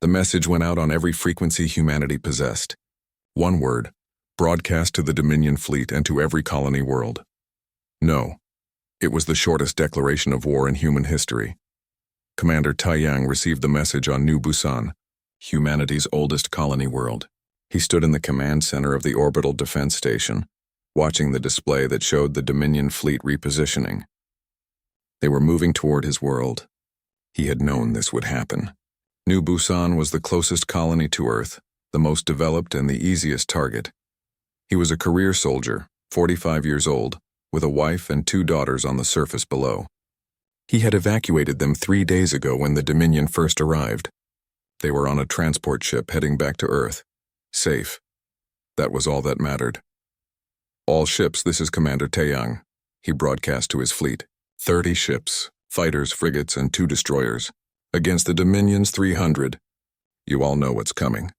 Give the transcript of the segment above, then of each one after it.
The message went out on every frequency humanity possessed. One word, broadcast to the Dominion fleet and to every colony world. No. It was the shortest declaration of war in human history. Commander Taiyang received the message on New Busan, humanity's oldest colony world. He stood in the command center of the orbital defense station, watching the display that showed the Dominion fleet repositioning. They were moving toward his world. He had known this would happen. New Busan was the closest colony to Earth, the most developed and the easiest target. He was a career soldier, 45 years old, with a wife and 2 daughters on the surface below. He had evacuated them 3 days ago when the Dominion first arrived. They were on a transport ship heading back to Earth. Safe. That was all that mattered. All ships, this is Commander Taeyang. He broadcast to his fleet. 30 ships, fighters, frigates, and 2 destroyers. Against the Dominion's 300. You all know what's coming.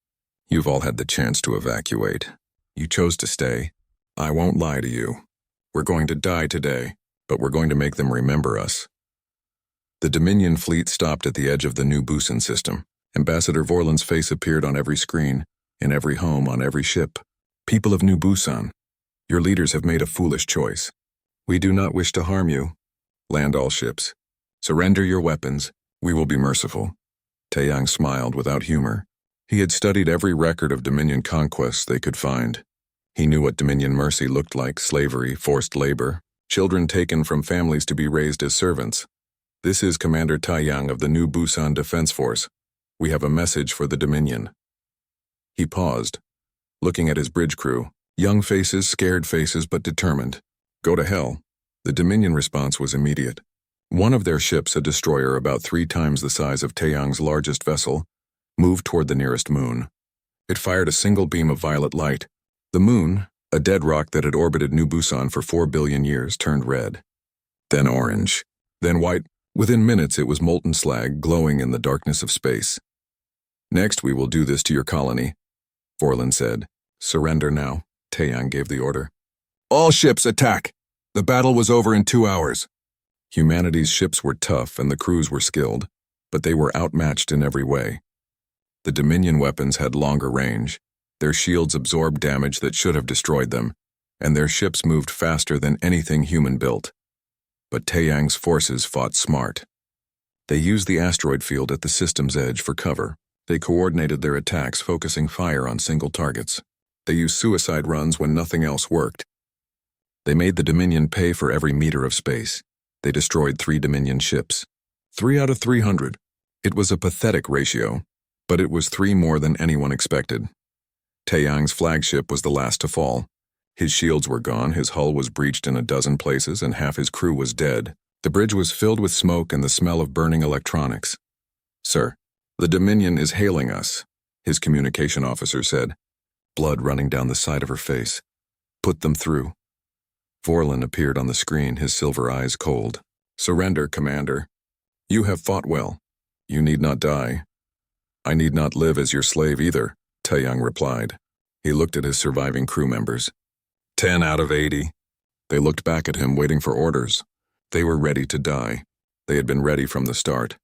You've all had the chance to evacuate. You chose to stay. I won't lie to you. We're going to die today, but we're going to make them remember us. The Dominion fleet stopped at the edge of the New Busan system. Ambassador Vorlin's face appeared on every screen, in every home, on every ship. People of New Busan, your leaders have made a foolish choice. We do not wish to harm you. Land all ships. Surrender your weapons. We will be merciful. Taeyang smiled without humor. He had studied every record of Dominion conquests they could find. He knew what Dominion mercy looked like: slavery, forced labor, children taken from families to be raised as servants. This is Commander Taeyang of the New Busan Defense Force. We have a message for the Dominion. He paused, looking at his bridge crew. Young faces, scared faces, but determined. Go to hell. The Dominion response was immediate. One of their ships, a destroyer about 3 times the size of Taeyang's largest vessel, moved toward the nearest moon. It fired a single beam of violet light. The moon, a dead rock that had orbited New Busan for 4 billion years, turned red. Then orange. Then white. Within minutes it was molten slag glowing in the darkness of space. Next we will do this to your colony, Vorlin said. Surrender now, Taeyang gave the order. All ships attack! The battle was over in 2 hours. Humanity's ships were tough and the crews were skilled, but they were outmatched in every way. The Dominion weapons had longer range. Their shields absorbed damage that should have destroyed them, and their ships moved faster than anything human built. But Taeyang's forces fought smart. They used the asteroid field at the system's edge for cover. They coordinated their attacks, focusing fire on single targets. They used suicide runs when nothing else worked. They made the Dominion pay for every meter of space. They destroyed 3 Dominion ships. 3 out of 300. It was a pathetic ratio, but it was 3 more than anyone expected. Taeyang's flagship was the last to fall. His shields were gone, his hull was breached in a dozen places, and half his crew was dead. The bridge was filled with smoke and the smell of burning electronics. Sir, the Dominion is hailing us, his communication officer said, blood running down the side of her face. Put them through. Vorlin appeared on the screen, his silver eyes cold. Surrender, Commander. You have fought well. You need not die. I need not live as your slave either, Taeyang replied. He looked at his surviving crew members. 10 out of 80. They looked back at him, waiting for orders. They were ready to die. They had been ready from the start.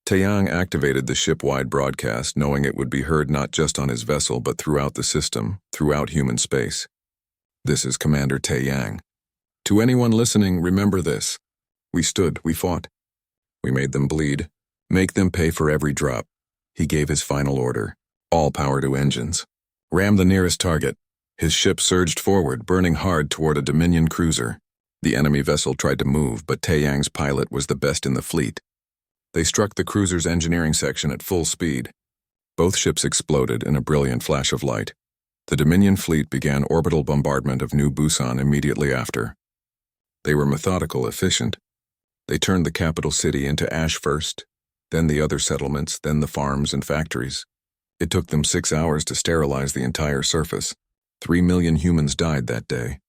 Taeyang activated the ship-wide broadcast, knowing it would be heard not just on his vessel but throughout the system, throughout human space. This is Commander Taeyang. To anyone listening, remember this. We stood, we fought. We made them bleed. Make them pay for every drop. He gave his final order. All power to engines. Ram the nearest target. His ship surged forward, burning hard toward a Dominion cruiser. The enemy vessel tried to move, but Taeyang's pilot was the best in the fleet. They struck the cruiser's engineering section at full speed. Both ships exploded in a brilliant flash of light. The Dominion fleet began orbital bombardment of New Busan immediately after. They were methodical, efficient. They turned the capital city into ash first, then the other settlements, then the farms and factories. It took them 6 hours to sterilize the entire surface. 3 million humans died that day.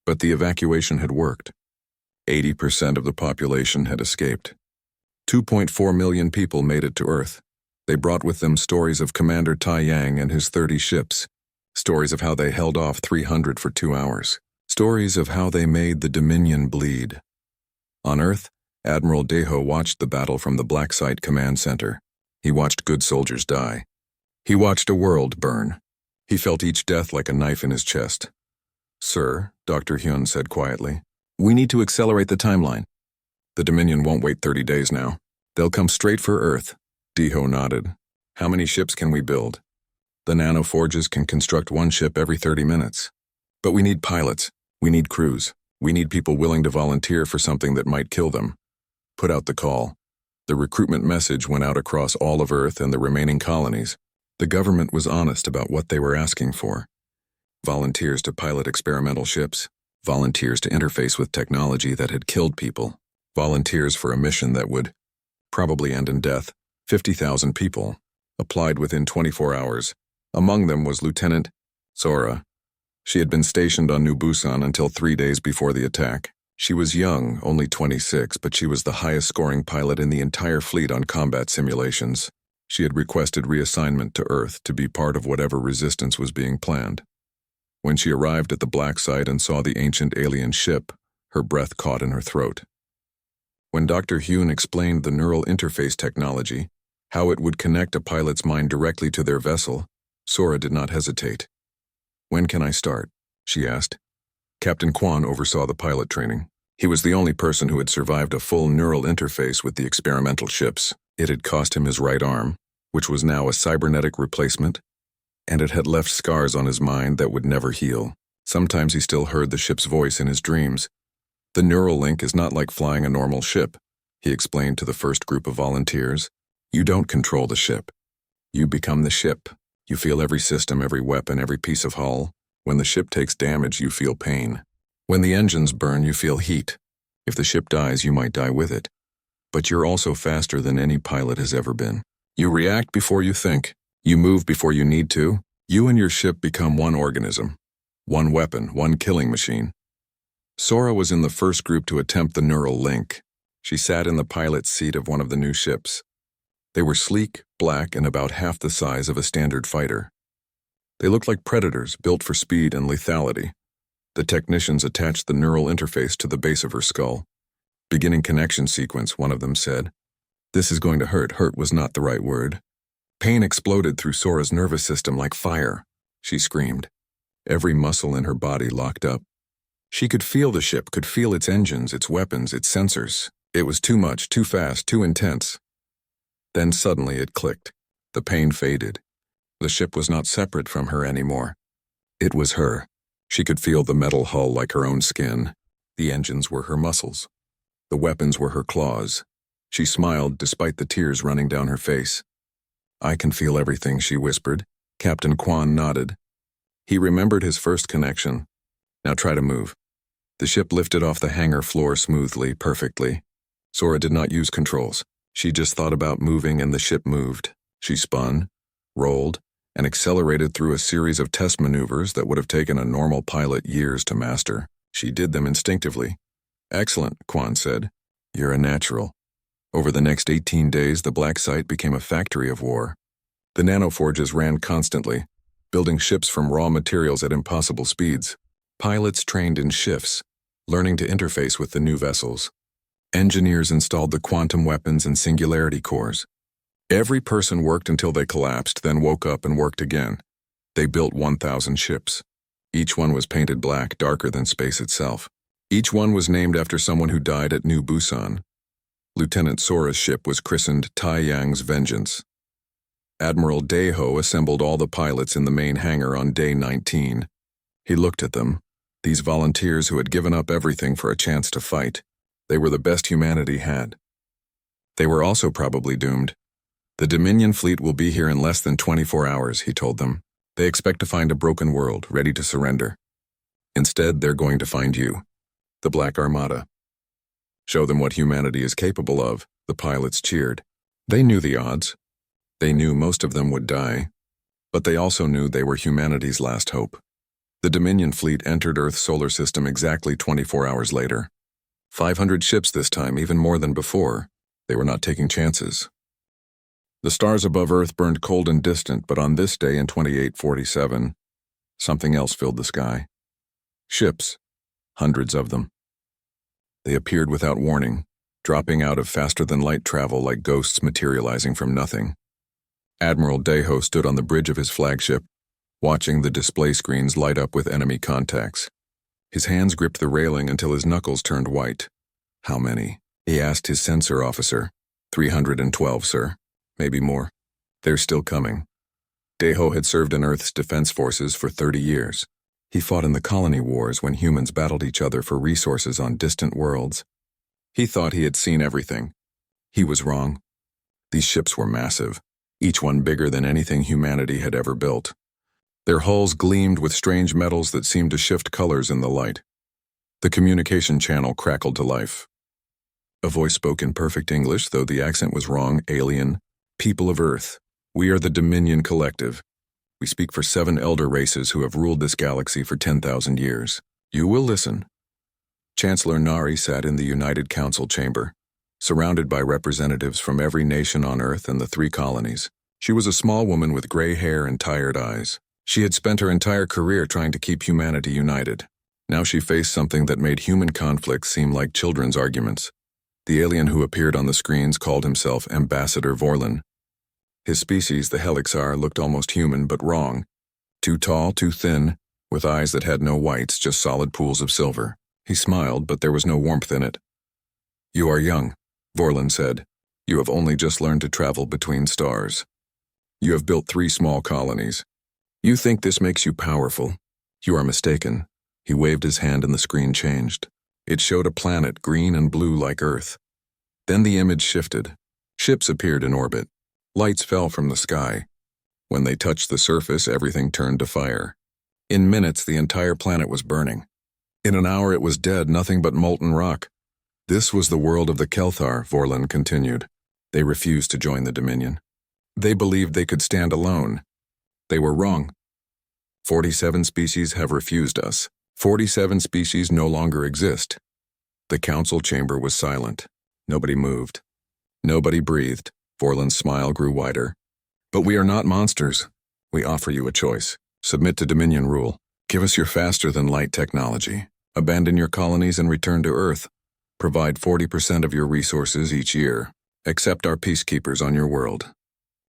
But the evacuation had worked. 80% of the population had escaped. 2.4 million people made it to Earth. They brought with them stories of Commander Taeyang and his 30 ships. Stories of how they held off 300 for 2 hours. Stories of how they made the Dominion bleed. On Earth, Admiral Deho watched the battle from the Black Site Command Center. He watched good soldiers die. He watched a world burn. He felt each death like a knife in his chest. "Sir," Dr. Hyun said quietly, "we need to accelerate the timeline. The Dominion won't wait 30 days now. They'll come straight for Earth." Deho nodded. "How many ships can we build?" "The nanoforges can construct one ship every 30 minutes. But we need pilots. We need crews. We need people willing to volunteer for something that might kill them." Put out the call. The recruitment message went out across all of Earth and the remaining colonies. The government was honest about what they were asking for. Volunteers to pilot experimental ships. Volunteers to interface with technology that had killed people. Volunteers for a mission that would probably end in death. 50,000 people applied within 24 hours. Among them was Lieutenant Sora. She had been stationed on New Busan until 3 days before the attack. She was young, only 26, but she was the highest-scoring pilot in the entire fleet on combat simulations. She had requested reassignment to Earth to be part of whatever resistance was being planned. When she arrived at the black site and saw the ancient alien ship, her breath caught in her throat. When Dr. Hyun explained the neural interface technology, how it would connect a pilot's mind directly to their vessel, Sora did not hesitate. "When can I start?" she asked. Captain Kwan oversaw the pilot training. He was the only person who had survived a full neural interface with the experimental ships. It had cost him his right arm, which was now a cybernetic replacement, and it had left scars on his mind that would never heal. Sometimes he still heard the ship's voice in his dreams. "The neural link is not like flying a normal ship," he explained to the first group of volunteers. "You don't control the ship. You become the ship. You feel every system, every weapon, every piece of hull. When the ship takes damage, you feel pain. When the engines burn, you feel heat. If the ship dies, you might die with it. But you're also faster than any pilot has ever been. You react before you think. You move before you need to. You and your ship become one organism. One weapon, one killing machine." Sora was in the first group to attempt the neural link. She sat in the pilot's seat of one of the new ships. They were sleek, black, and about half the size of a standard fighter. They looked like predators, built for speed and lethality. The technicians attached the neural interface to the base of her skull. "Beginning connection sequence," one of them said. "This is going to hurt." Hurt was not the right word. Pain exploded through Sora's nervous system like fire. She screamed. Every muscle in her body locked up. She could feel the ship, could feel its engines, its weapons, its sensors. It was too much, too fast, too intense. Then suddenly it clicked. The pain faded. The ship was not separate from her anymore. It was her. She could feel the metal hull like her own skin. The engines were her muscles. The weapons were her claws. She smiled despite the tears running down her face. "I can feel everything," she whispered. Captain Kwan nodded. He remembered his first connection. "Now try to move." The ship lifted off the hangar floor smoothly, perfectly. Sora did not use controls. She just thought about moving and the ship moved. She spun, rolled, and accelerated through a series of test maneuvers that would have taken a normal pilot years to master. She did them instinctively. "Excellent," Kwan said. "You're a natural." Over the next 18 days, the black site became a factory of war. The nanoforges ran constantly, building ships from raw materials at impossible speeds. Pilots trained in shifts, learning to interface with the new vessels. Engineers installed the quantum weapons and singularity cores. Every person worked until they collapsed, then woke up and worked again. They built 1,000 ships. Each one was painted black, darker than space itself. Each one was named after someone who died at New Busan. Lieutenant Sora's ship was christened Taiyang's Vengeance. Admiral Deho assembled all the pilots in the main hangar on day 19. He looked at them, these volunteers who had given up everything for a chance to fight. They were the best humanity had. They were also probably doomed. "The Dominion fleet will be here in less than 24 hours, he told them. "They expect to find a broken world, ready to surrender. Instead, they're going to find you, the Black Armada." "Show them what humanity is capable of," the pilots cheered. They knew the odds. They knew most of them would die, but they also knew they were humanity's last hope. The Dominion fleet entered Earth's solar system exactly 24 hours later. 500 ships this time, even more than before. They were not taking chances. The stars above Earth burned cold and distant, but on this day in 2847, something else filled the sky. Ships, hundreds of them. They appeared without warning, dropping out of faster-than-light travel like ghosts materializing from nothing. Admiral Deho stood on the bridge of his flagship, watching the display screens light up with enemy contacts. His hands gripped the railing until his knuckles turned white. How many? He asked his sensor officer. 312, sir. Maybe more. They're still coming. Deho had served in Earth's defense forces for 30 years. He fought in the colony wars when humans battled each other for resources on distant worlds. He thought he had seen everything. He was wrong. These ships were massive, each one bigger than anything humanity had ever built. Their hulls gleamed with strange metals that seemed to shift colors in the light. The communication channel crackled to life. A voice spoke in perfect English, though the accent was wrong. Alien, people of Earth, we are the Dominion Collective. We speak for 7 elder races who have ruled this galaxy for 10,000 years. You will listen. Chancellor Nari sat in the United Council chamber, surrounded by representatives from every nation on Earth and the 3 colonies. She was a small woman with gray hair and tired eyes. She had spent her entire career trying to keep humanity united. Now she faced something that made human conflicts seem like children's arguments. The alien who appeared on the screens called himself Ambassador Vorlon. His species, the Helixar, looked almost human but wrong. Too tall, too thin, with eyes that had no whites, just solid pools of silver. He smiled, but there was no warmth in it. You are young, Vorlon said. You have only just learned to travel between stars. You have built 3 small colonies. You think this makes you powerful. You are mistaken. He waved his hand and the screen changed. It showed a planet green and blue like Earth. Then the image shifted. Ships appeared in orbit. Lights fell from the sky. When they touched the surface, everything turned to fire. In minutes, the entire planet was burning. In an hour, it was dead, nothing but molten rock. This was the world of the Kelthar, Vorlon continued. They refused to join the Dominion. They believed they could stand alone. They were wrong. 47 species have refused us. 47 species no longer exist. The council chamber was silent. Nobody moved. Nobody breathed. Vorlon's smile grew wider. But we are not monsters. We offer you a choice. Submit to Dominion rule. Give us your faster-than-light technology. Abandon your colonies and return to Earth. Provide 40% of your resources each year. Accept our peacekeepers on your world.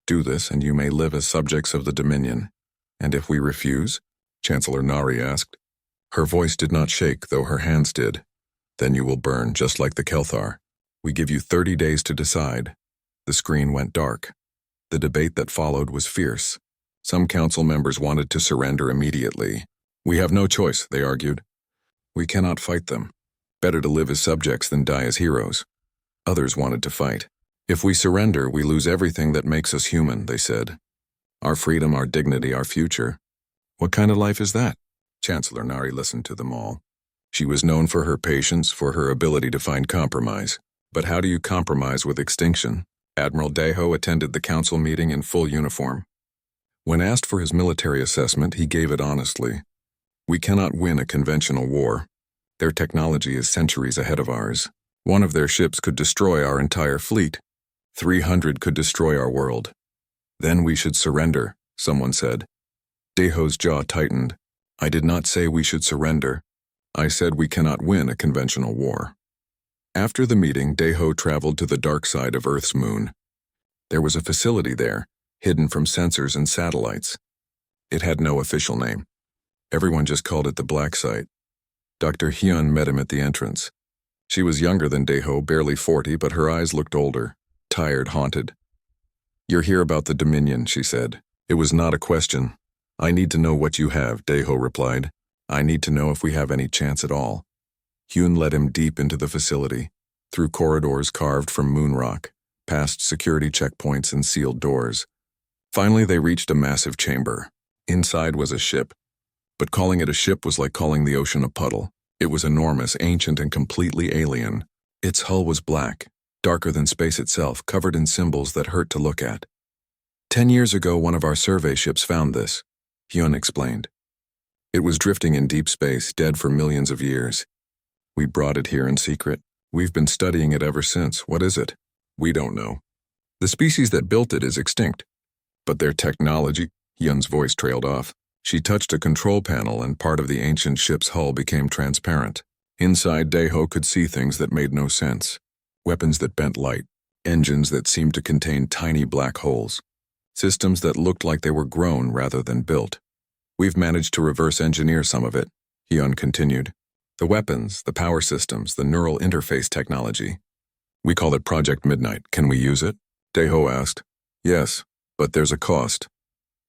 Do this and you may live as subjects of the Dominion. And if we refuse? Chancellor Nari asked. Her voice did not shake, though her hands did. Then you will burn, just like the Kelthar. We give you 30 days to decide. The screen went dark. The debate that followed was fierce. Some council members wanted to surrender immediately. We have no choice, they argued. We cannot fight them. Better to live as subjects than die as heroes. Others wanted to fight. If we surrender, we lose everything that makes us human, they said. Our freedom, our dignity, our future. What kind of life is that? Chancellor Nari listened to them all. She was known for her patience, for her ability to find compromise. But how do you compromise with extinction? Admiral Deho attended the council meeting in full uniform. When asked for his military assessment, he gave it honestly. We cannot win a conventional war. Their technology is centuries ahead of ours. One of their ships could destroy our entire fleet. 300 could destroy our world. Then we should surrender, someone said. Deho's jaw tightened. I did not say we should surrender. I said we cannot win a conventional war. After the meeting, Deho traveled to the dark side of Earth's moon. There was a facility there, hidden from sensors and satellites. It had no official name. Everyone just called it the Black Site. Dr. Hyun met him at the entrance. She was younger than Deho, barely 40, but her eyes looked older, tired, haunted. You're here about the Dominion, she said. It was not a question. I need to know what you have, Deho replied. I need to know if we have any chance at all. Hyun led him deep into the facility, through corridors carved from moon rock, past security checkpoints and sealed doors. Finally, they reached a massive chamber. Inside was a ship. But calling it a ship was like calling the ocean a puddle. It was enormous, ancient, and completely alien. Its hull was black, darker than space itself, covered in symbols that hurt to look at. 10 years ago, one of our survey ships found this, Hyun explained. It was drifting in deep space, dead for millions of years. We brought it here in secret. We've been studying it ever since. What is it? We don't know. The species that built it is extinct. But their technology, Hyun's voice trailed off. She touched a control panel and part of the ancient ship's hull became transparent. Inside, Deho could see things that made no sense. Weapons that bent light. Engines that seemed to contain tiny black holes. Systems that looked like they were grown rather than built. We've managed to reverse engineer some of it, Hyun continued. The weapons, the power systems, the neural interface technology. We call it Project Midnight. Can we use it? Daeho asked. Yes, but there's a cost.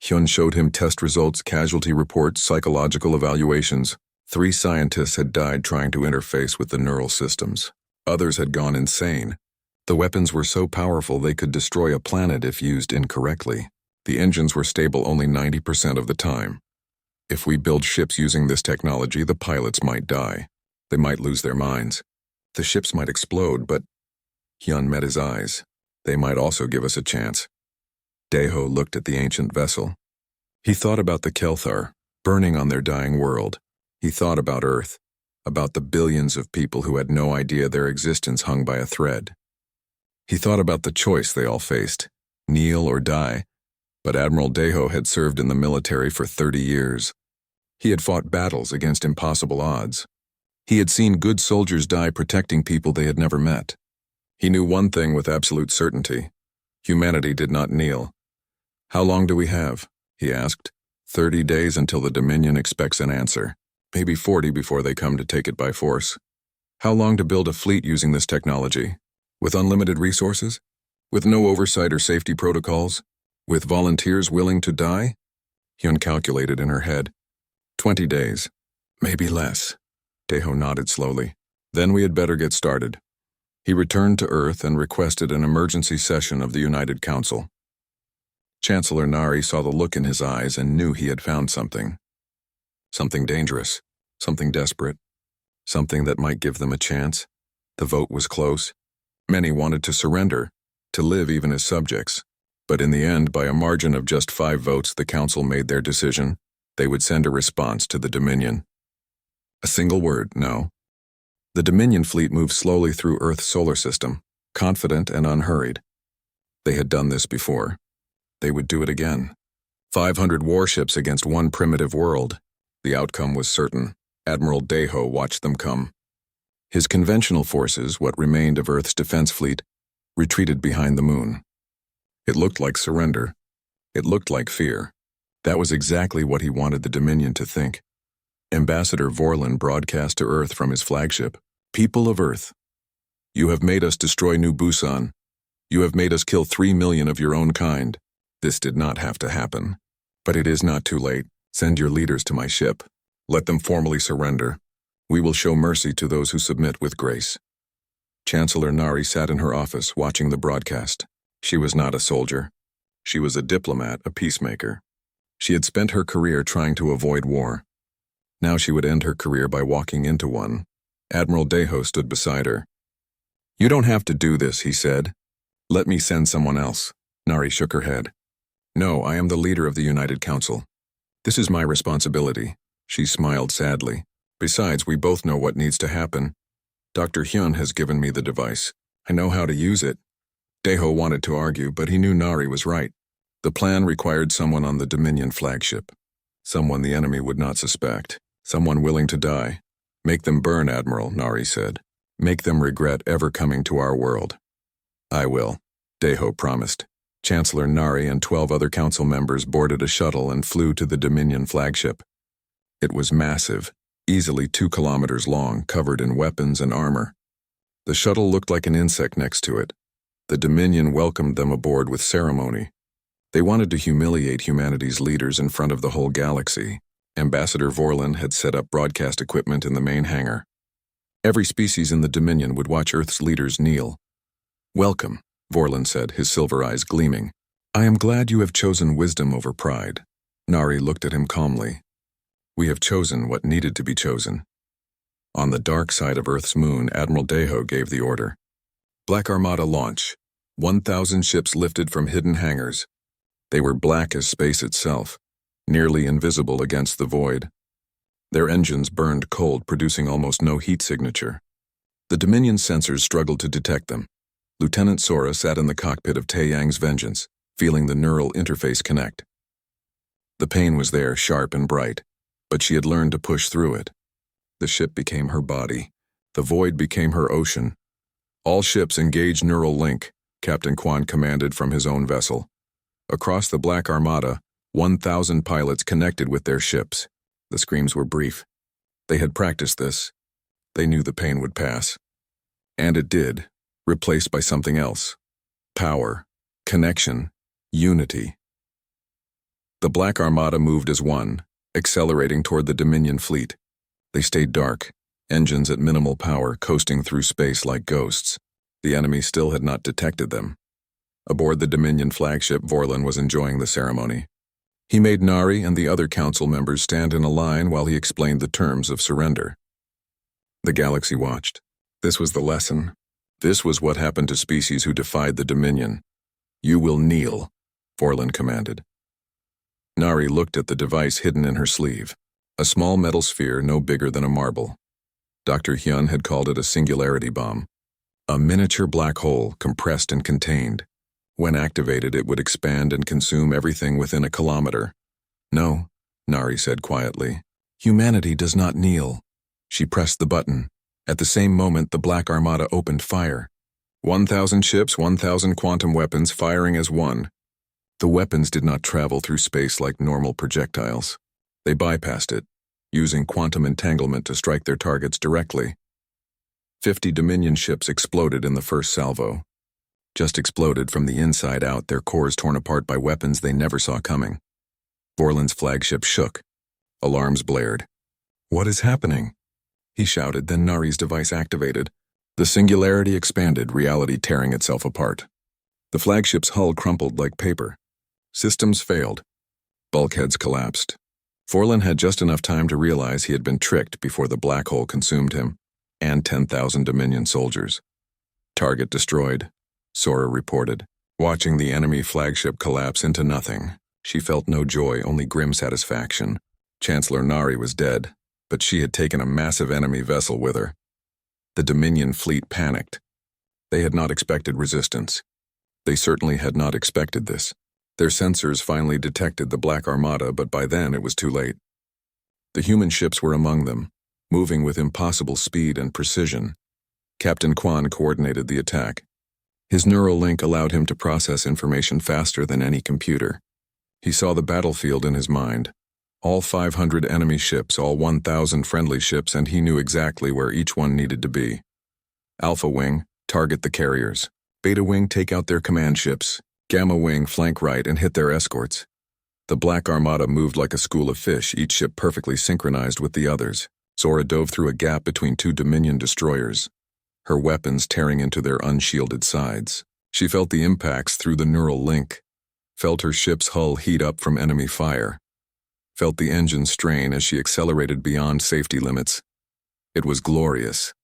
Hyun showed him test results, casualty reports, psychological evaluations. 3 scientists had died trying to interface with the neural systems. Others had gone insane. The weapons were so powerful they could destroy a planet if used incorrectly. The engines were stable only 90% of the time. If we build ships using this technology, the pilots might die. They might lose their minds. The ships might explode, but Hyun met his eyes. They might also give us a chance. Daeho looked at the ancient vessel. He thought about the Kelthar, burning on their dying world. He thought about Earth, about the billions of people who had no idea their existence hung by a thread. He thought about the choice they all faced, kneel or die. But Admiral Daeho had served in the military for 30 years. He had fought battles against impossible odds. He had seen good soldiers die protecting people they had never met. He knew one thing with absolute certainty. Humanity did not kneel. How long do we have? He asked. 30 days until the Dominion expects an answer. Maybe 40 before they come to take it by force. How long to build a fleet using this technology? With unlimited resources? With no oversight or safety protocols? With volunteers willing to die? Hyun calculated in her head. 20 days. Maybe less. Daeho nodded slowly. Then we had better get started. He returned to Earth and requested an emergency session of the United Council. Chancellor Nari saw the look in his eyes and knew he had found something. Something dangerous. Something desperate. Something that might give them a chance. The vote was close. Many wanted to surrender, to live even as subjects. But in the end, by a margin of just 5 votes, the council made their decision. They would send a response to the Dominion. A single word, no. The Dominion fleet moved slowly through Earth's solar system, confident and unhurried. They had done this before. They would do it again. 500 warships against one primitive world. The outcome was certain. Admiral Daeho watched them come. His conventional forces, what remained of Earth's defense fleet, retreated behind the moon. It looked like surrender. It looked like fear. That was exactly what he wanted the Dominion to think. Ambassador Vorlin broadcast to Earth from his flagship. People of Earth, you have made us destroy New Busan. You have made us kill 3 million of your own kind. This did not have to happen. But it is not too late. Send your leaders to my ship. Let them formally surrender. We will show mercy to those who submit with grace. Chancellor Nari sat in her office watching the broadcast. She was not a soldier. She was a diplomat, a peacemaker. She had spent her career trying to avoid war. Now she would end her career by walking into one. Admiral Daeho stood beside her. You don't have to do this, he said. Let me send someone else. Nari shook her head. No, I am the leader of the United Council. This is my responsibility. She smiled sadly. Besides, we both know what needs to happen. Dr. Hyun has given me the device. I know how to use it. Daeho wanted to argue, but he knew Nari was right. The plan required someone on the Dominion flagship. Someone the enemy would not suspect. Someone willing to die. Make them burn, Admiral, Nari said. Make them regret ever coming to our world. I will, Daeho promised. Chancellor Nari and 12 other council members boarded a shuttle and flew to the Dominion flagship. It was massive, easily 2 kilometers long, covered in weapons and armor. The shuttle looked like an insect next to it. The Dominion welcomed them aboard with ceremony. They wanted to humiliate humanity's leaders in front of the whole galaxy. Ambassador Vorlin had set up broadcast equipment in the main hangar. Every species in the Dominion would watch Earth's leaders kneel. Welcome, Vorlin said, his silver eyes gleaming. I am glad you have chosen wisdom over pride. Nari looked at him calmly. We have chosen what needed to be chosen. On the dark side of Earth's moon, Admiral Daeho gave the order. Black Armada launch. 1,000 ships lifted from hidden hangars. They were black as space itself, nearly invisible against the void. Their engines burned cold, producing almost no heat signature. The Dominion sensors struggled to detect them. Lieutenant Sora sat in the cockpit of Taeyang's Vengeance, feeling the neural interface connect. The pain was there, sharp and bright, but she had learned to push through it. The ship became her body. The void became her ocean. All ships engage neural link, Captain Kwan commanded from his own vessel. Across the Black Armada, 1,000 pilots connected with their ships. The screams were brief. They had practiced this. They knew the pain would pass. And it did, replaced by something else. Power, connection, unity. The Black Armada moved as one, accelerating toward the Dominion fleet. They stayed dark, engines at minimal power, coasting through space like ghosts. The enemy still had not detected them. Aboard the Dominion flagship, Vorlon was enjoying the ceremony. He made Nari and the other council members stand in a line while he explained the terms of surrender. The galaxy watched. This was the lesson. This was what happened to species who defied the Dominion. "You will kneel," Vorlon commanded. Nari looked at the device hidden in her sleeve, a small metal sphere no bigger than a marble. Dr. Hyun had called it a singularity bomb, a miniature black hole compressed and contained. When activated, it would expand and consume everything within a kilometer. "No," Nari said quietly. "Humanity does not kneel." She pressed the button. At the same moment, the Black Armada opened fire. 1,000 ships, 1,000 quantum weapons firing as one. The weapons did not travel through space like normal projectiles. They bypassed it, using quantum entanglement to strike their targets directly. 50 Dominion ships exploded in the first salvo. Just exploded from the inside out, their cores torn apart by weapons they never saw coming. Vorlon's flagship shook. Alarms blared. "What is happening?" he shouted, then Nari's device activated. The singularity expanded, reality tearing itself apart. The flagship's hull crumpled like paper. Systems failed. Bulkheads collapsed. Vorlon had just enough time to realize he had been tricked before the black hole consumed him, and 10,000 Dominion soldiers. "Target destroyed," Sora reported. Watching the enemy flagship collapse into nothing, she felt no joy, only grim satisfaction. Chancellor Nari was dead, but she had taken a massive enemy vessel with her. The Dominion fleet panicked. They had not expected resistance. They certainly had not expected this. Their sensors finally detected the Black Armada, but by then it was too late. The human ships were among them, moving with impossible speed and precision. Captain Kwan coordinated the attack. His neural link allowed him to process information faster than any computer. He saw the battlefield in his mind. All 500 enemy ships, all 1,000 friendly ships, and he knew exactly where each one needed to be. Alpha Wing, target the carriers. Beta Wing, take out their command ships. Gamma Wing, flank right and hit their escorts. The Black Armada moved like a school of fish, each ship perfectly synchronized with the others. Zora dove through a gap between two Dominion destroyers, her weapons tearing into their unshielded sides. She felt the impacts through the neural link, felt her ship's hull heat up from enemy fire, felt the engine strain as she accelerated beyond safety limits. It was glorious.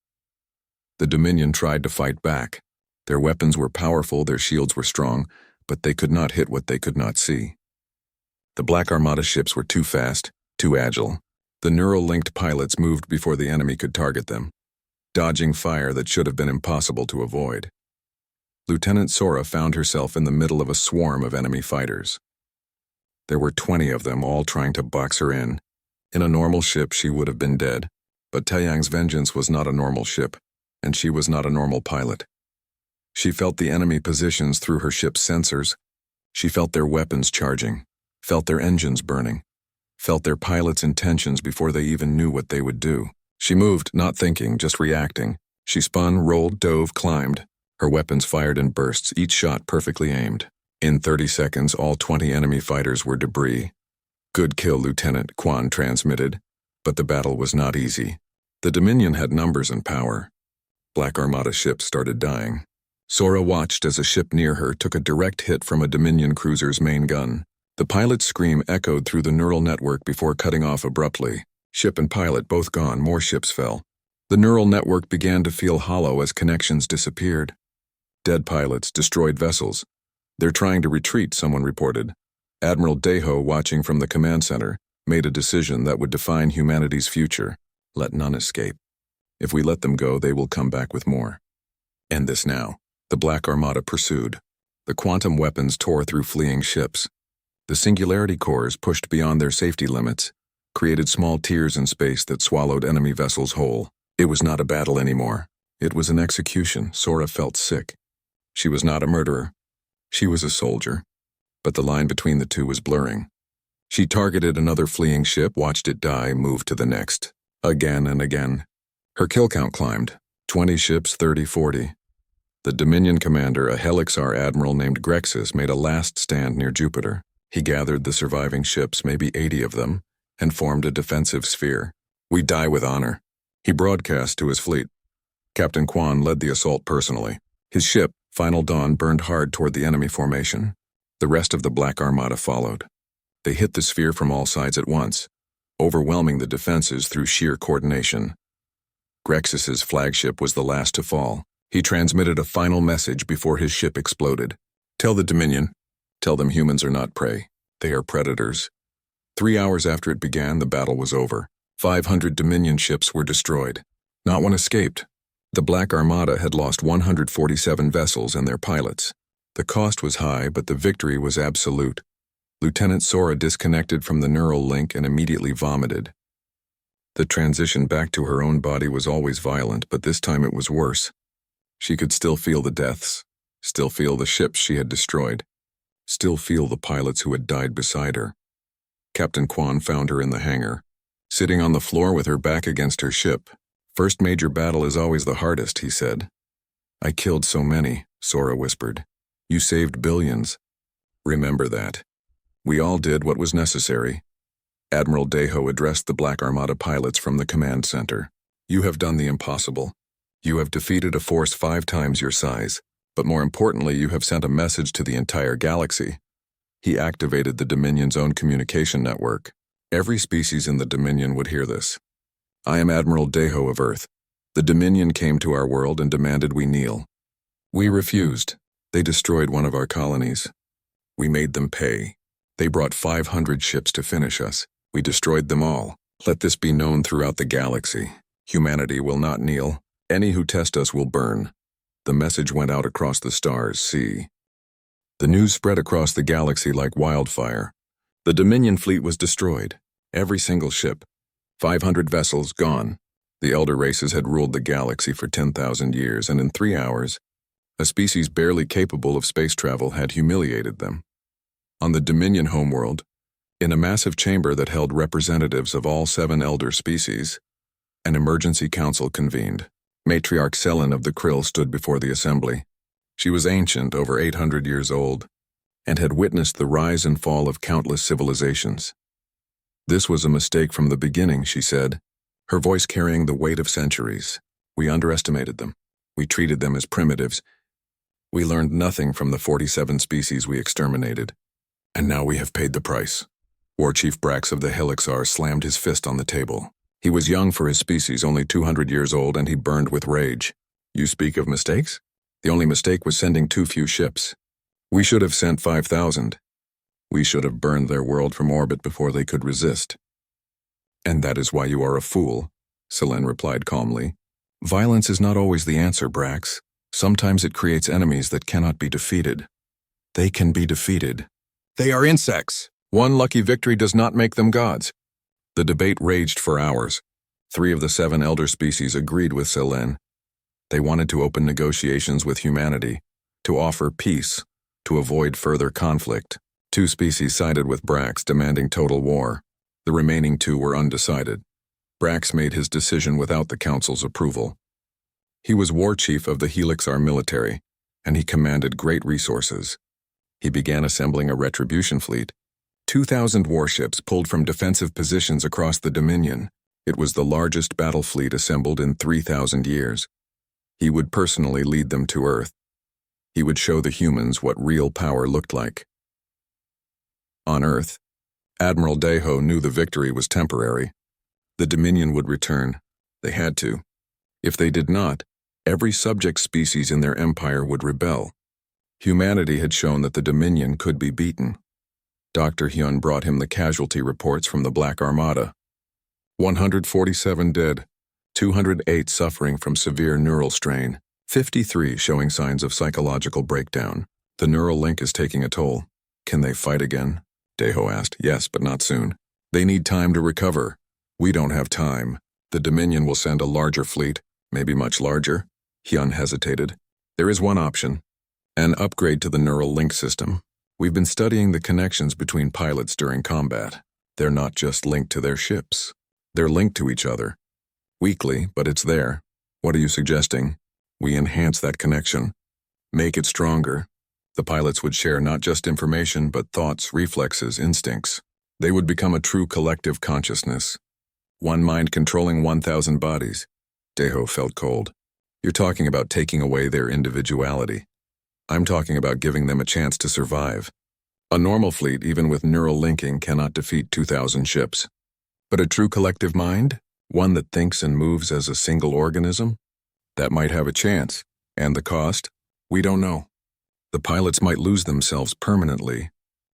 The Dominion tried to fight back. Their weapons were powerful, their shields were strong, but they could not hit what they could not see. The Black Armada ships were too fast, too agile. The neural-linked pilots moved before the enemy could target them, dodging fire that should have been impossible to avoid. Lieutenant Sora found herself in the middle of a swarm of enemy fighters. There were 20 of them, all trying to box her in. In a normal ship, she would have been dead. But Taeyang's Vengeance was not a normal ship, and she was not a normal pilot. She felt the enemy positions through her ship's sensors. She felt their weapons charging, felt their engines burning, felt their pilots' intentions before they even knew what they would do. She moved, not thinking, just reacting. She spun, rolled, dove, climbed. Her weapons fired in bursts, each shot perfectly aimed. In 30 seconds, all 20 enemy fighters were debris. "Good kill, Lieutenant," Kwan transmitted. But the battle was not easy. The Dominion had numbers and power. Black Armada ships started dying. Sora watched as a ship near her took a direct hit from a Dominion cruiser's main gun. The pilot's scream echoed through the neural network before cutting off abruptly. Ship and pilot both gone, more ships fell. The neural network began to feel hollow as connections disappeared. Dead pilots, destroyed vessels. "They're trying to retreat," someone reported. Admiral Deho, watching from the command center, made a decision that would define humanity's future. Let none escape. If we let them go, they will come back with more. End this now. The Black Armada pursued. The quantum weapons tore through fleeing ships. The singularity cores, pushed beyond their safety limits, created small tears in space that swallowed enemy vessels whole. It was not a battle anymore. It was an execution. Sora felt sick. She was not a murderer. She was a soldier. but the line between the two was blurring. She targeted another fleeing ship, watched it die, moved to the next. Again and again. Her kill count climbed. 20 ships, 30, 40. The Dominion commander, a Helixar admiral named Grexus, made a last stand near Jupiter. He gathered the surviving ships, maybe 80 of them, and formed a defensive sphere. "We die with honor," he broadcast to his fleet. Captain Quan led the assault personally. His ship, Final Dawn, burned hard toward the enemy formation. The rest of the Black Armada followed. They hit the sphere from all sides at once, overwhelming the defenses through sheer coordination. Grexus's flagship was the last to fall. He transmitted a final message before his ship exploded. "Tell the Dominion. Tell them humans are not prey. They are predators." 3 hours after it began, the battle was over. 500 Dominion ships were destroyed. Not one escaped. The Black Armada had lost 147 vessels and their pilots. The cost was high, but the victory was absolute. Lieutenant Sora disconnected from the neural link and immediately vomited. The transition back to her own body was always violent, but this time it was worse. She could still feel the deaths, still feel the ships she had destroyed, still feel the pilots who had died beside her. Captain Quan found her in the hangar, sitting on the floor with her back against her ship. "First major battle is always the hardest," he said. "I killed so many," Sora whispered. "You saved billions. Remember that. We all did what was necessary." Admiral Deho addressed the Black Armada pilots from the command center. "You have done the impossible. You have defeated a force 5 times your size, but more importantly, you have sent a message to the entire galaxy." He activated the Dominion's own communication network. Every species in the Dominion would hear this. "I am Admiral Deho of Earth. The Dominion came to our world and demanded we kneel. We refused. They destroyed one of our colonies. We made them pay. They brought 500 ships to finish us. We destroyed them all. Let this be known throughout the galaxy. Humanity will not kneel. Any who test us will burn." The message went out across the stars, see. The news spread across the galaxy like wildfire. The Dominion fleet was destroyed. Every single ship. 500 vessels gone. The elder races had ruled the galaxy for 10,000 years, and in 3 hours, a species barely capable of space travel had humiliated them. On the Dominion homeworld, in a massive chamber that held representatives of all 7 elder species, an emergency council convened. Matriarch Selen of the Krill stood before the assembly. She was ancient, over 800 years old, and had witnessed the rise and fall of countless civilizations. "This was a mistake from the beginning," she said, her voice carrying the weight of centuries. "We underestimated them. We treated them as primitives. We learned nothing from the 47 species we exterminated. And now we have paid the price." War Chief Brax of the Helixar slammed his fist on the table. He was young for his species, only 200 years old, and he burned with rage. "You speak of mistakes? The only mistake was sending too few ships. We should have sent 5,000. We should have burned their world from orbit before they could resist." "And that is why you are a fool," Selen replied calmly. "Violence is not always the answer, Brax. Sometimes it creates enemies that cannot be defeated." "They can be defeated. They are insects. One lucky victory does not make them gods." The debate raged for hours. 3 of the 7 elder species agreed with Selen. They wanted to open negotiations with humanity, to offer peace, to avoid further conflict. 2 species sided with Brax, demanding total war. The remaining 2 were undecided. Brax made his decision without the council's approval. He was war chief of the Helixar military, and he commanded great resources. He began assembling a retribution fleet. 2,000 warships pulled from defensive positions across the Dominion. It was the largest battle fleet assembled in 3,000 years. He would personally lead them to Earth. He would show the humans what real power looked like. On Earth, Admiral Deho knew the victory was temporary. The Dominion would return. They had to. If they did not, every subject species in their empire would rebel. Humanity had shown that the Dominion could be beaten. Dr. Hyun brought him the casualty reports from the Black Armada. 147 dead, 208 suffering from severe neural strain, 53 showing signs of psychological breakdown. The neural link is taking a toll. "Can they fight again?" Deho asked. "Yes, but not soon. They need time to recover. We don't have time. The Dominion will send a larger fleet, maybe much larger." Hyun hesitated. "There is one option. An upgrade to the neural link system. We've been studying the connections between pilots during combat. They're not just linked to their ships. They're linked to each other. Weakly, but it's there. What are you suggesting? We enhance that connection. Make it stronger. The pilots would share not just information, but thoughts, reflexes, instincts. They would become a true collective consciousness. One mind controlling 1,000 bodies. Deho felt cold. You're talking about taking away their individuality. I'm talking about giving them a chance to survive. A normal fleet, even with neural linking, cannot defeat 2,000 ships. But a true collective mind? One that thinks and moves as a single organism? That might have a chance. And the cost? We don't know. The pilots might lose themselves permanently.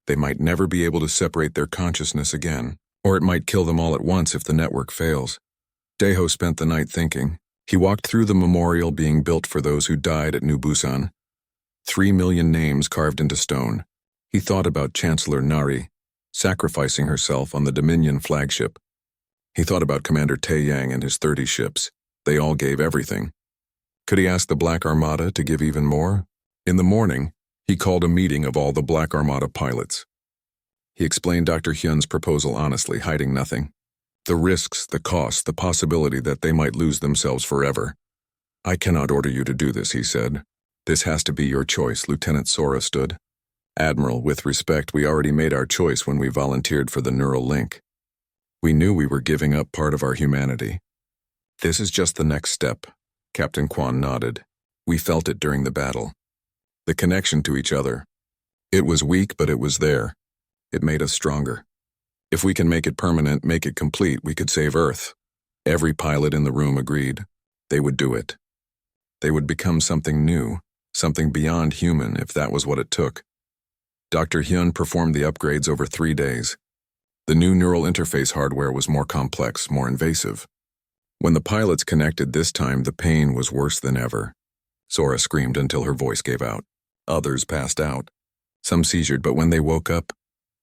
They might never be able to separate their consciousness again. Or it might kill them all at once if the network fails. Deho spent the night thinking. He walked through the memorial being built for those who died at New Busan. 3 million names carved into stone. He thought about Chancellor Nari, sacrificing herself on the Dominion flagship. He thought about Commander Taeyang and his 30 ships. They all gave everything. Could he ask the Black Armada to give even more? In the morning, he called a meeting of all the Black Armada pilots. He explained Dr. Hyun's proposal honestly, hiding nothing. The risks, the costs, the possibility that they might lose themselves forever. I cannot order you to do this, he said. This has to be your choice, Lieutenant Sora stood. Admiral, with respect, we already made our choice when we volunteered for the neural link. We knew we were giving up part of our humanity. This is just the next step, Captain Kwan nodded. We felt it during the battle. The connection to each other. It was weak, but it was there. It made us stronger. If we can make it permanent, make it complete, we could save Earth. Every pilot in the room agreed. They would do it. They would become something new, something beyond human if that was what it took. Dr. Hyun performed the upgrades over 3 days. The new neural interface hardware was more complex, more invasive. When the pilots connected this time, the pain was worse than ever. Sora screamed until her voice gave out. Others passed out. Some seizured, but when they woke up,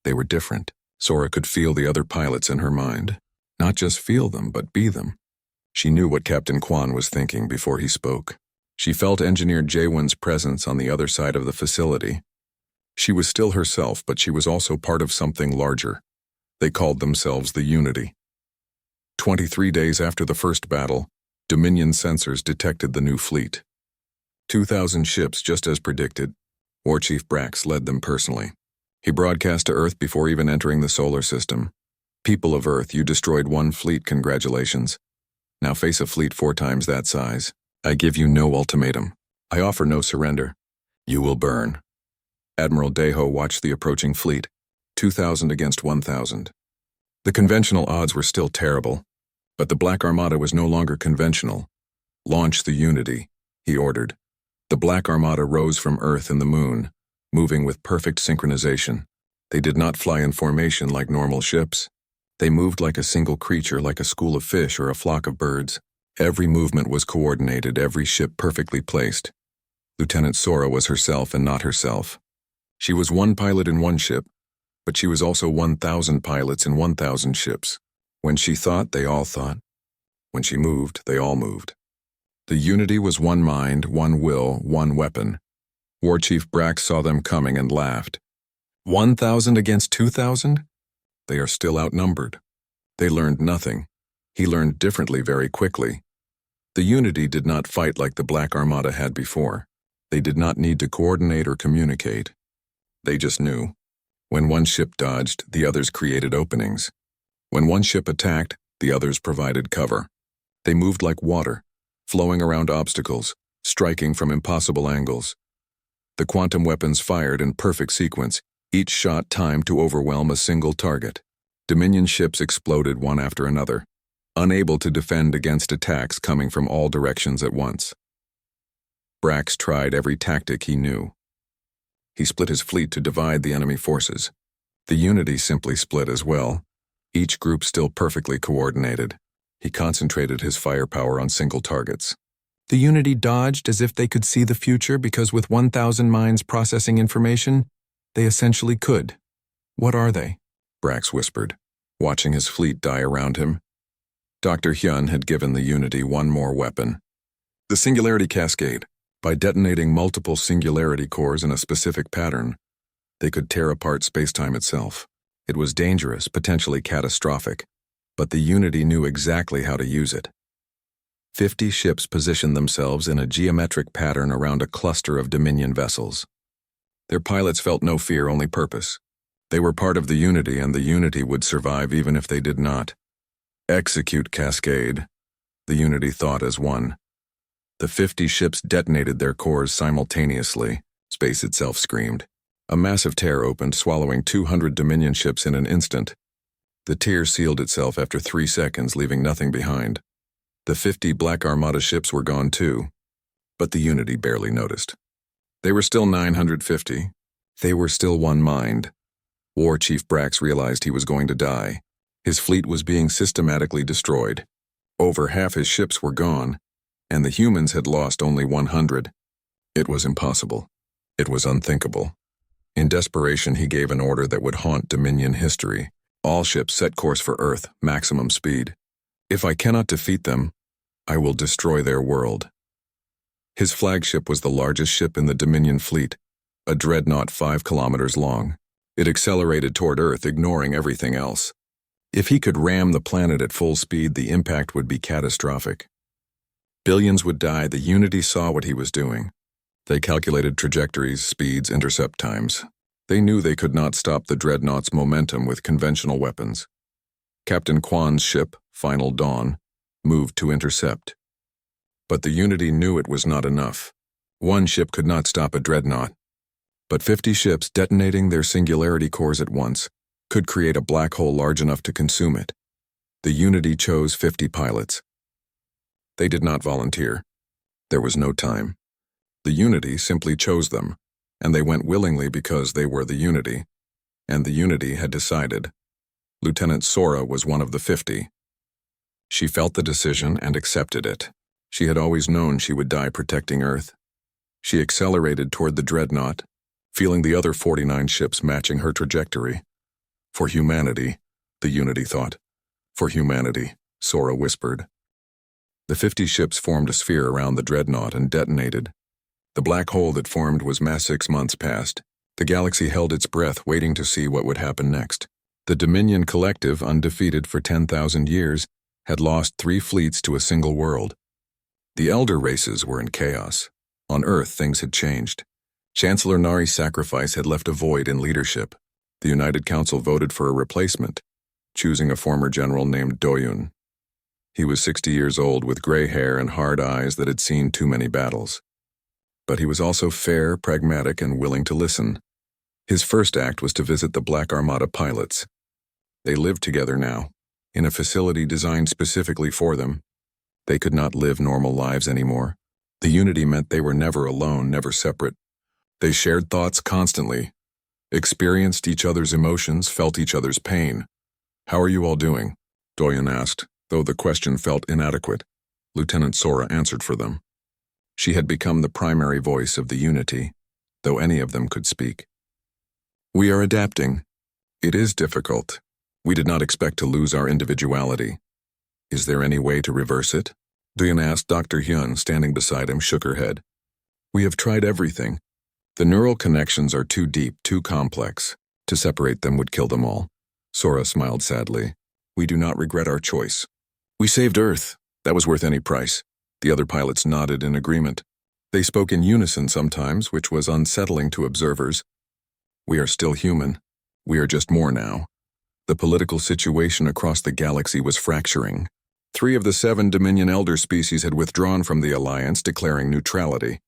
they were different. Sora could feel the other pilots in her mind. Not just feel them, but be them. She knew what Captain Kwan was thinking before he spoke. She felt Engineer Jaewon's presence on the other side of the facility. She was still herself, but she was also part of something larger. They called themselves the Unity. 23 days after the first battle, Dominion sensors detected the new fleet. 2,000 ships, just as predicted. War Chief Brax led them personally. He broadcast to Earth before even entering the solar system. People of Earth, you destroyed one fleet, congratulations. Now face a fleet 4 times that size. I give you no ultimatum. I offer no surrender. You will burn. Admiral Deho watched the approaching fleet, 2,000 against 1,000. The conventional odds were still terrible, but the Black Armada was no longer conventional. Launch the Unity, he ordered. The Black Armada rose from Earth and the Moon, moving with perfect synchronization. They did not fly in formation like normal ships. They moved like a single creature, like a school of fish or a flock of birds. Every movement was coordinated, every ship perfectly placed. Lieutenant Sora was herself and not herself. She was one pilot in one ship, but she was also 1,000 pilots in 1,000 ships. When she thought, they all thought. When she moved, they all moved. The Unity was one mind, one will, one weapon. War Chief Brax saw them coming and laughed. 1,000 against 2,000? They are still outnumbered. They learned nothing. He learned differently very quickly. The Unity did not fight like the Black Armada had before. They did not need to coordinate or communicate. They just knew. When one ship dodged, the others created openings. When one ship attacked, the others provided cover. They moved like water, flowing around obstacles, striking from impossible angles. The quantum weapons fired in perfect sequence, each shot timed to overwhelm a single target. Dominion ships exploded one after another, unable to defend against attacks coming from all directions at once. Brax tried every tactic he knew. He split his fleet to divide the enemy forces. The Unity simply split as well, each group still perfectly coordinated. He concentrated his firepower on single targets. The Unity dodged as if they could see the future because with 1,000 minds processing information, they essentially could. What are they? Brax whispered, watching his fleet die around him. Dr. Hyun had given the Unity one more weapon. The Singularity Cascade. By detonating multiple singularity cores in a specific pattern, They could tear apart space-time itself. It was dangerous, potentially catastrophic, but the Unity knew exactly how to use it. 50 ships positioned themselves in a geometric pattern around a cluster of Dominion vessels. Their pilots felt no fear, only purpose. They were part of the Unity, and the Unity would survive even if they did not. Execute Cascade, the Unity thought as one. The 50 ships detonated their cores simultaneously. Space itself screamed. A massive tear opened, swallowing 200 Dominion ships in an instant. The tear sealed itself after 3 seconds, leaving nothing behind. The 50 Black Armada ships were gone too, but the Unity barely noticed. They were still 950. They were still one mind. War Chief Brax realized he was going to die. His fleet was being systematically destroyed. Over half his ships were gone, and the humans had lost only 100. It was impossible. It was unthinkable. In desperation, he gave an order that would haunt Dominion history. All ships set course for Earth, maximum speed. If I cannot defeat them, I will destroy their world. His flagship was the largest ship in the Dominion fleet, a dreadnought 5 kilometers long. It accelerated toward Earth, ignoring everything else. If he could ram the planet at full speed, the impact would be catastrophic. Billions would die. The Unity saw what he was doing. They calculated trajectories, speeds, intercept times. They knew they could not stop the dreadnought's momentum with conventional weapons. Captain Kwan's ship, Final Dawn, moved to intercept. But the Unity knew it was not enough. One ship could not stop a dreadnought. But 50 ships detonating their singularity cores at once could create a black hole large enough to consume it. The Unity chose 50 pilots. They did not volunteer. There was no time. The Unity simply chose them, and they went willingly because they were the Unity, and the Unity had decided. Lieutenant Sora was one of the 50. She felt the decision and accepted it. She had always known she would die protecting Earth. She accelerated toward the dreadnought, feeling the other 49 ships matching her trajectory. For humanity, the Unity thought. For humanity, Sora whispered. The 50 ships formed a sphere around the dreadnought and detonated. The black hole that formed was mass 6 months past. The galaxy held its breath, waiting to see what would happen next. The Dominion Collective, undefeated for 10,000 years, had lost 3 fleets to a single world. The elder races were in chaos. On Earth, things had changed. Chancellor Nari's sacrifice had left a void in leadership. The United Council voted for a replacement, choosing a former general named Doyun. He was 60 years old with gray hair and hard eyes that had seen too many battles. But he was also fair, pragmatic, and willing to listen. His first act was to visit the Black Armada pilots. They lived together now, in a facility designed specifically for them. They could not live normal lives anymore. The Unity meant they were never alone, never separate. They shared thoughts constantly, experienced each other's emotions, felt each other's pain. "How are you all doing?" Doyen asked, though the question felt inadequate. Lieutenant Sora answered for them. She had become the primary voice of the Unity, though any of them could speak. "We are adapting. It is difficult. We did not expect to lose our individuality. Is there any way to reverse it?" Doyen asked. Dr. Hyun, standing beside him, shook her head. "We have tried everything. The neural connections are too deep, too complex. To separate them would kill them all." Sora smiled sadly. "We do not regret our choice. We saved Earth. That was worth any price." The other pilots nodded in agreement. They spoke in unison sometimes, which was unsettling to observers. "We are still human. We are just more now." The political situation across the galaxy was fracturing. 3 of the 7 Dominion Elder species had withdrawn from the Alliance, declaring neutrality.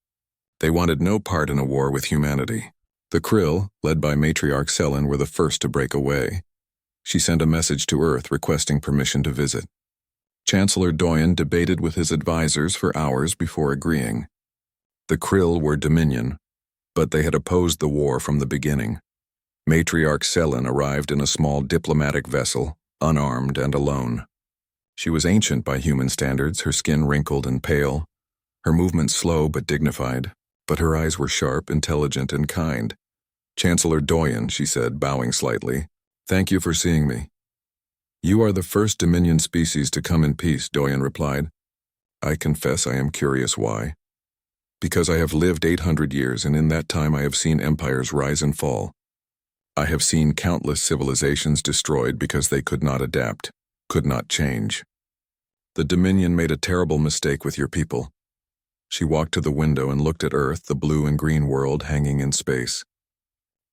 They wanted no part in a war with humanity. The Krill, led by Matriarch Selin, were the first to break away. She sent a message to Earth requesting permission to visit. Chancellor Doyen debated with his advisors for hours before agreeing. The Krill were Dominion, but they had opposed the war from the beginning. Matriarch Selin arrived in a small diplomatic vessel, unarmed and alone. She was ancient by human standards, her skin wrinkled and pale, her movements slow but dignified, but her eyes were sharp, intelligent, and kind. "Chancellor Doyen," she said, bowing slightly, "thank you for seeing me." "You are the first Dominion species to come in peace," Doyen replied. "I confess I am curious why. Because I have lived 800 years, and in that time I have seen empires rise and fall. I have seen countless civilizations destroyed because they could not adapt, could not change. The Dominion made a terrible mistake with your people. She walked to the window and looked at Earth, the blue and green world hanging in space.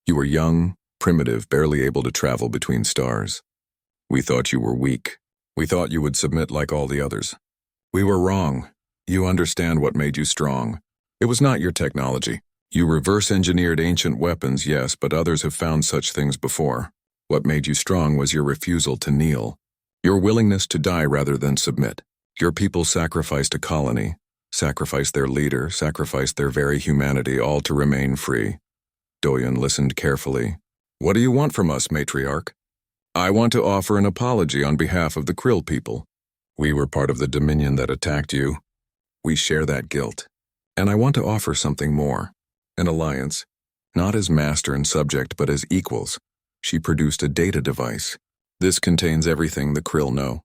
You were young, primitive, barely able to travel between stars. We thought you were weak. We thought you would submit like all the others. We were wrong. You understand what made you strong. It was not your technology. You reverse-engineered ancient weapons, yes, but others have found such things before. What made you strong was your refusal to kneel. Your willingness to die rather than submit. Your people sacrificed a colony, sacrificed their leader, sacrificed their very humanity, all to remain free. Doyen listened carefully. What do you want from us, matriarch? I want to offer an apology on behalf of the Krill people. We were part of the Dominion that attacked you. We share that guilt. And I want to offer something more. An alliance. Not as master and subject, but as equals. She produced a data device. This contains everything the Krill know.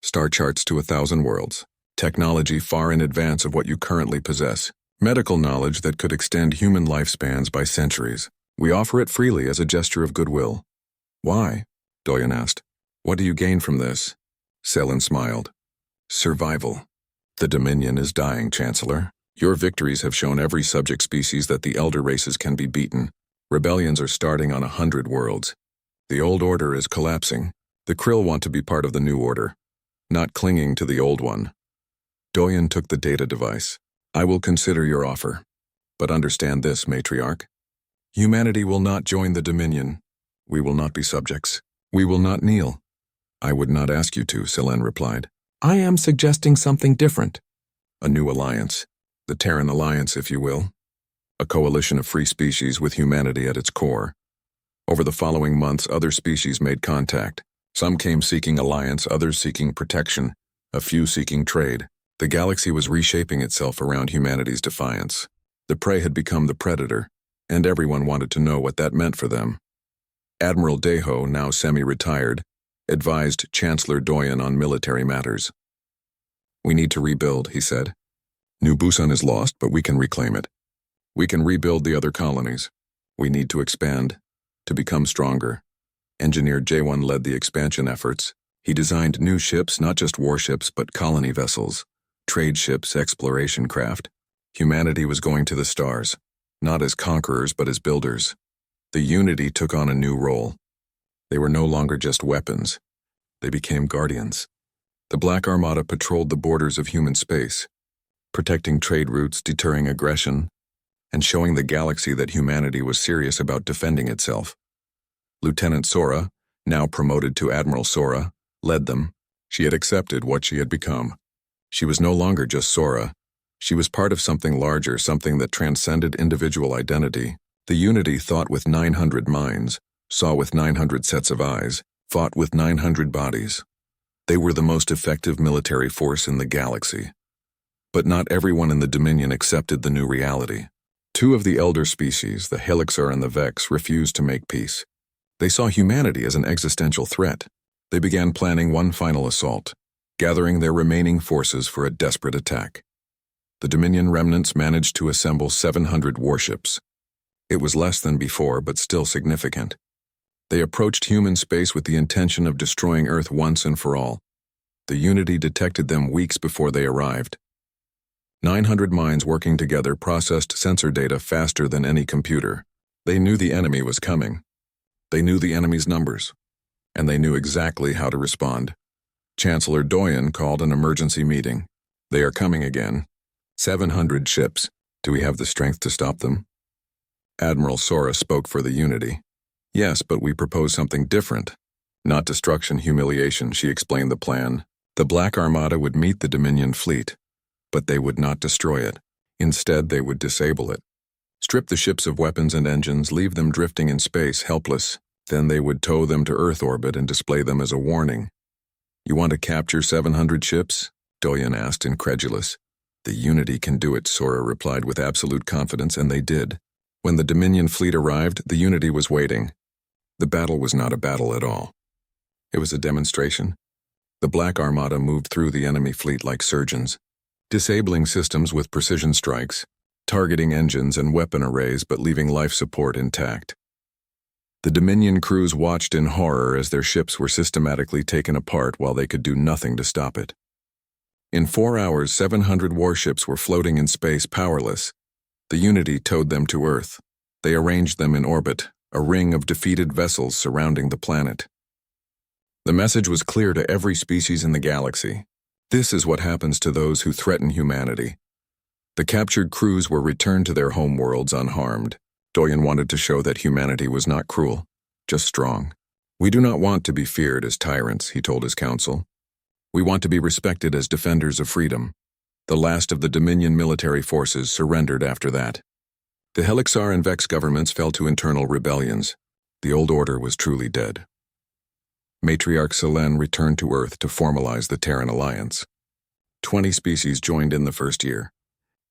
Star charts to 1,000 worlds. Technology far in advance of what you currently possess. Medical knowledge that could extend human lifespans by centuries. We offer it freely as a gesture of goodwill. Why? Doyen asked. What do you gain from this? Selen smiled. Survival. The Dominion is dying, Chancellor. Your victories have shown every subject species that the elder races can be beaten. Rebellions are starting on 100 worlds. The old order is collapsing. The Krill want to be part of the new order, not clinging to the old one. Doyen took the data device. I will consider your offer. But understand this, matriarch. Humanity will not join the Dominion. We will not be subjects. We will not kneel. I would not ask you to, Selen replied. I am suggesting something different. A new alliance. The Terran Alliance, if you will. A coalition of free species with humanity at its core. Over the following months, other species made contact. Some came seeking alliance, others seeking protection, a few seeking trade. The galaxy was reshaping itself around humanity's defiance. The prey had become the predator, and everyone wanted to know what that meant for them. Admiral Deho, now semi-retired, advised Chancellor Doyen on military matters. We need to rebuild, he said. New Busan is lost, but we can reclaim it. We can rebuild the other colonies. We need to expand, to become stronger. Engineer J1 led the expansion efforts. He designed new ships, not just warships, but colony vessels, trade ships, exploration craft. Humanity was going to the stars, not as conquerors, but as builders. The Unity took on a new role. They were no longer just weapons. They became guardians. The Black Armada patrolled the borders of human space, protecting trade routes, deterring aggression, and showing the galaxy that humanity was serious about defending itself. Lieutenant Sora, now promoted to Admiral Sora, led them. She had accepted what she had become. She was no longer just Sora. She was part of something larger, something that transcended individual identity. The Unity thought with 900 minds, saw with 900 sets of eyes, fought with 900 bodies. They were the most effective military force in the galaxy. But not everyone in the Dominion accepted the new reality. Two of the elder species, the Helixar and the Vex, refused to make peace. They saw humanity as an existential threat. They began planning one final assault, gathering their remaining forces for a desperate attack. The Dominion remnants managed to assemble 700 warships. It was less than before, but still significant. They approached human space with the intention of destroying Earth once and for all. The Unity detected them weeks before they arrived. 900 minds working together processed sensor data faster than any computer. They knew the enemy was coming. They knew the enemy's numbers. And they knew exactly how to respond. Chancellor Doyen called an emergency meeting. They are coming again. 700 ships. Do we have the strength to stop them? Admiral Sora spoke for the Unity. Yes, but we propose something different. Not destruction, humiliation, she explained the plan. The Black Armada would meet the Dominion fleet, but they would not destroy it. Instead, they would disable it. Strip the ships of weapons and engines, leave them drifting in space, helpless. Then they would tow them to Earth orbit and display them as a warning. You want to capture 700 ships? Doyen asked, incredulous. The Unity can do it, Sora replied with absolute confidence, and they did. When the Dominion fleet arrived, the Unity was waiting. The battle was not a battle at all. It was a demonstration. The Black Armada moved through the enemy fleet like surgeons, disabling systems with precision strikes, targeting engines and weapon arrays but leaving life support intact. The Dominion crews watched in horror as their ships were systematically taken apart while they could do nothing to stop it. In 4 hours, 700 warships were floating in space powerless. The Unity towed them to Earth. They arranged them in orbit, a ring of defeated vessels surrounding the planet. The message was clear to every species in the galaxy. This is what happens to those who threaten humanity. The captured crews were returned to their homeworlds unharmed. Doyen wanted to show that humanity was not cruel, just strong. We do not want to be feared as tyrants, he told his council. We want to be respected as defenders of freedom. The last of the Dominion military forces surrendered after that. The Helixar and Vex governments fell to internal rebellions. The old order was truly dead. Matriarch Selene returned to Earth to formalize the Terran Alliance. 20 species joined in the first year.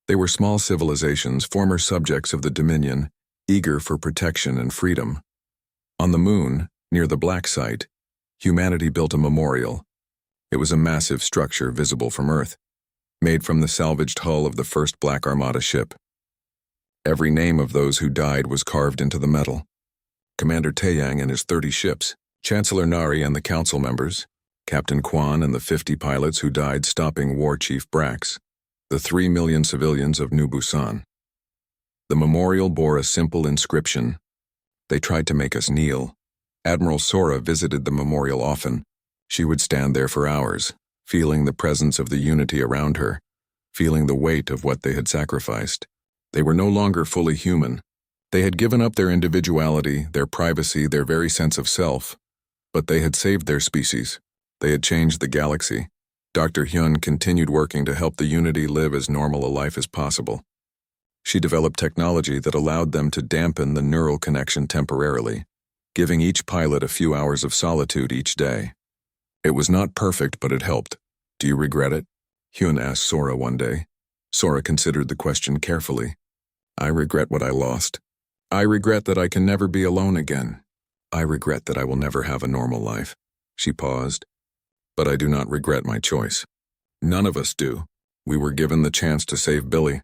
They were small civilizations, former subjects of the Dominion, eager for protection and freedom. On the Moon, near the Black Site, humanity built a memorial. It was a massive structure visible from Earth, made from the salvaged hull of the first Black Armada ship. Every name of those who died was carved into the metal. Commander Taeyang and his 30 ships, Chancellor Nari and the council members, Captain Quan and the 50 pilots who died stopping War Chief Brax, the 3 million civilians of New Busan. The memorial bore a simple inscription. They tried to make us kneel. Admiral Sora visited the memorial often. She would stand there for hours, feeling the presence of the Unity around her, feeling the weight of what they had sacrificed. They were no longer fully human. They had given up their individuality, their privacy, their very sense of self. But they had saved their species. They had changed the galaxy. Dr. Hyun continued working to help the Unity live as normal a life as possible. She developed technology that allowed them to dampen the neural connection temporarily, giving each pilot a few hours of solitude each day. It was not perfect, but it helped. Do you regret it? Hyun asked Sora one day. Sora considered the question carefully. I regret what I lost. I regret that I can never be alone again. I regret that I will never have a normal life. She paused. But I do not regret my choice. None of us do. We were given the chance to save Billy.